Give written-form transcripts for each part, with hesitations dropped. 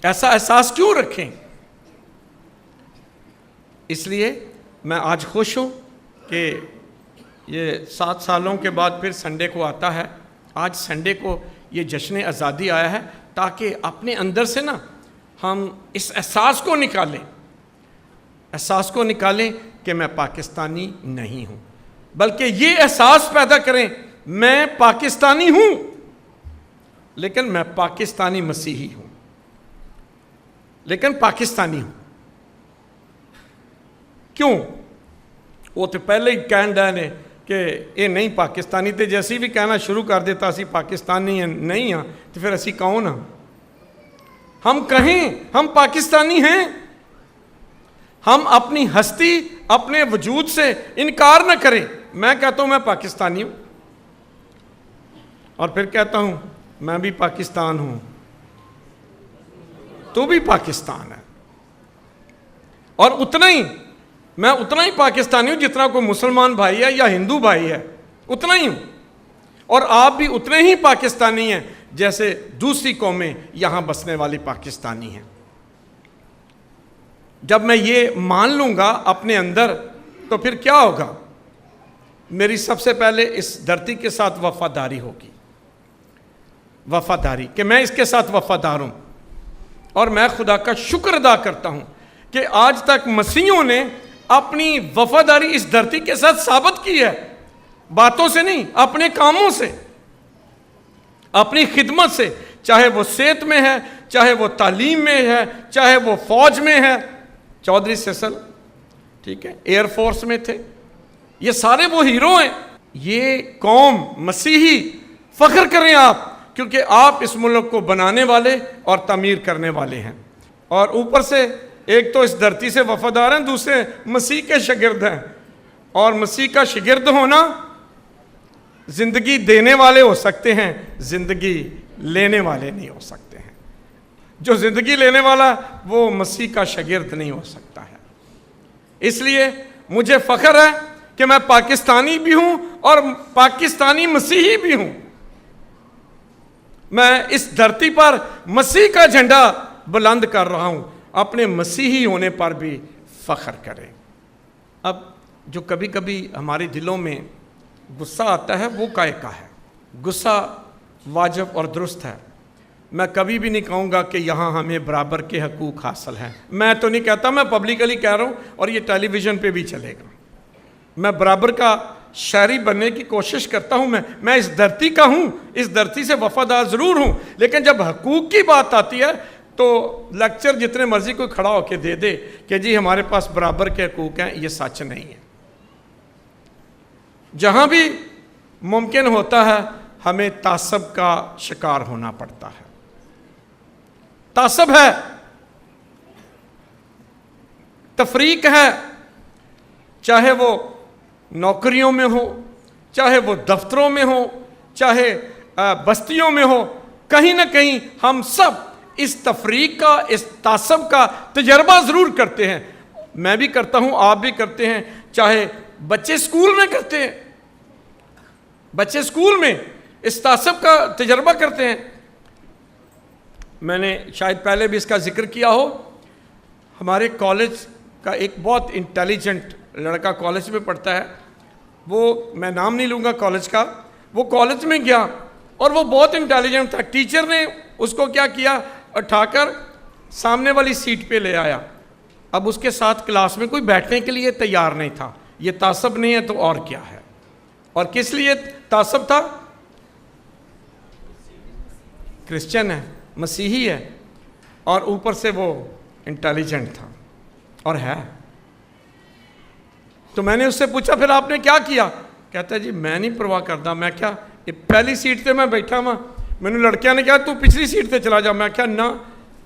ऐसा एहसास क्यों रखें? इसलिए मैं आज खुश हूँ कि ये 7 सालों के बाद फिर संडे को आता है। आज संडे को ये जश्न आज़ादी आया है ताकि अपने अंदर से ना हम इस एहसास को निकालें कि मैं पाकिस्तानी नहीं हूँ, बल्कि ये एहसास पैदा करें मैं पाकिस्तानी हूँ, लेकिन मैं पाकिस्तानी मसीही हूँ, लेकिन पाकिस्तानी हूँ। क्यों? वो तो पहले ही कह रहे ने कि ये नहीं पाकिस्तानी, तो जैसे भी कहना शुरू कर देता असी पाकिस्तानी नहीं हाँ, तो फिर असी कौन हाँ? हम कहें हम पाकिस्तानी हैं। हम अपनी हस्ती, अपने वजूद से इनकार न करें। मैं कहता हूं मैं पाकिस्तानी हूं, और फिर कहता हूं मैं भी पाकिस्तान हूं, तो भी पाकिस्तान है। और मैं उतना ही पाकिस्तानी हूं जितना कोई मुसलमान भाई है या हिंदू भाई है, उतना ही हूं। और आप भी उतने ही पाकिस्तानी हैं जैसे दूसरी कौमें यहां बसने वाली पाकिस्तानी हैं। जब मैं ये मान लूंगा अपने अंदर, तो फिर क्या होगा? मेरी सबसे पहले इस धरती के साथ वफादारी होगी, वफादारी कि मैं इसके साथ वफादार हूं। और मैं खुदा का शुक्र अदा करता हूं कि आज तक मसीहों ने अपनी वफादारी इस धरती के साथ साबित की है, बातों से नहीं, अपने कामों से, अपनी खिदमत से। चाहे वो सेहत में है, चाहे वो तालीम में है, चाहे वो फौज में है, चौधरी सेसल, ठीक है, एयरफोर्स में थे, ये सारे वो हीरो हैं। ये कौम मसीही फख्र करें आप, क्योंकि आप इस मुल्क को बनाने वाले और तामीर करने वाले हैं। और ऊपर से एक तो इस धरती से वफादार हैं, दूसरे मसीह के शागिर्द हैं। और मसीह का शागिर्द होना, जिंदगी देने वाले हो सकते हैं, जिंदगी लेने वाले नहीं हो सकते हैं। जो जिंदगी लेने वाला वो मसीह का शागिर्द नहीं हो सकता है। इसलिए मुझे फख्र है कि मैं पाकिस्तानी भी हूं और पाकिस्तानी मसीही भी हूं। मैं इस धरती पर मसीह का झंडा बुलंद कर रहा हूं। अपने मसीही होने पर भी फख्र करें। अब जो कभी कभी हमारे दिलों में गुस्सा आता है, वो काहे का है? गुस्सा वाजिब और दुरुस्त है। मैं कभी भी नहीं कहूँगा कि यहाँ हमें बराबर के हकूक़ हासिल हैं। मैं तो नहीं कहता, मैं पब्लिकली कह रहा हूँ और ये टेलीविज़न पे भी चलेगा। मैं बराबर का शहरी बनने की कोशिश करता हूँ। मैं इस धरती का हूँ, इस धरती से वफादार ज़रूर हूँ, लेकिन जब हकूक़ की बात आती है तो लेक्चर जितने मर्जी कोई खड़ा होकर दे दे कि जी हमारे पास बराबर के हकूक़ हैं, ये सच नहीं है। जहाँ भी मुमकिन होता है हमें तासब का शिकार होना पड़ता है। तासब है, तफरीक है, चाहे वो नौकरियों में हो, चाहे वो दफ्तरों में हो, चाहे बस्तियों में हो, कहीं ना कहीं हम सब इस तफरीक का, इस तासब का तजर्बा ज़रूर करते हैं। मैं भी करता हूँ, आप भी करते हैं, चाहे बच्चे स्कूल में करते हैं, बच्चे स्कूल में इस तासब का तजर्बा करते हैं। मैंने शायद पहले भी इसका जिक्र किया हो। हमारे कॉलेज का एक बहुत इंटेलिजेंट लड़का कॉलेज में पढ़ता है, वो मैं नाम नहीं लूँगा कॉलेज का। वो कॉलेज में गया और वो बहुत इंटेलिजेंट था। टीचर ने उसको क्या किया, उठाकर सामने वाली सीट पे ले आया। अब उसके साथ क्लास में कोई बैठने के लिए तैयार नहीं था। ये तासब नहीं है तो और क्या है? और किस लिए तासब था? क्रिश्चियन है, मसीही है, और ऊपर से वो इंटेलिजेंट था और है। तो मैंने उससे पूछा फिर आपने क्या किया? कहता है जी मैं नहीं परवाह करता। मैं क्या, ये पहली सीट पे मैं बैठा हुआ, मैंने लड़कियां ने कहा तू पिछली सीट पे चला जा। मैं क्या ना,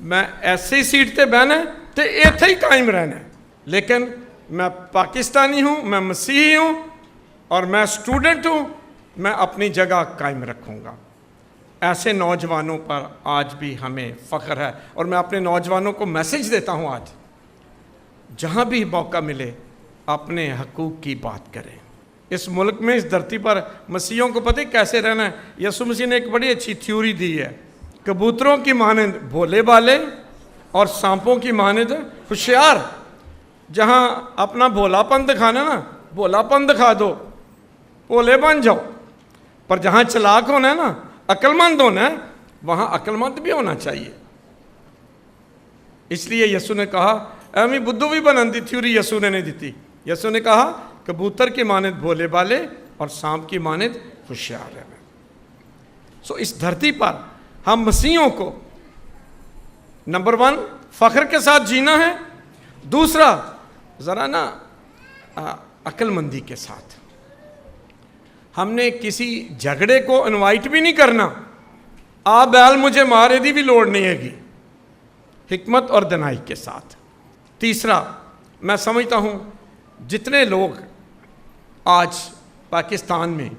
मैं ऐसे ही सीट पे बहना है तो इत्थे ही कायम रहना है। लेकिन मैं पाकिस्तानी हूँ, मैं मसीही हूँ और मैं स्टूडेंट हूँ, मैं अपनी जगह कायम रखूँगा। ऐसे नौजवानों पर आज भी हमें फ़ख्र है। और मैं अपने नौजवानों को मैसेज देता हूँ, आज जहाँ भी मौका मिले अपने हकूक़ की बात करें। इस मुल्क में, इस धरती पर मसीहों को पता है कैसे रहना है। यीशु मसीह ने एक बड़ी अच्छी थ्योरी दी है, कबूतरों की मानंद भोले भाले और सांपों की मानिद होशियार। जहां अपना भोलापन दिखाना ना, भोलापन दिखा दो, भोले बन जाओ। पर जहां चालाक होना है ना, अक्लमंद होना है, वहां अक्लमंद भी होना चाहिए। इसलिए यसु ने कहा, एवं बुद्धू भी बनन दी थ्योरी यसु ने नहीं दी। यसु ने कहा कबूतर की मानिद भोले बाले और सांप की मानिद होशियार है। सो इस धरती पर हम मसीहों को नंबर 1 फख्र के साथ जीना है, दूसरा जरा ना अक्लमंदी के साथ। हमने किसी झगड़े को इनवाइट भी नहीं करना, आ बैल मुझे मारे दी भी लोड़ नहीं हैगी, हिकमत और दनाई के साथ। तीसरा, मैं समझता हूं जितने लोग आज पाकिस्तान में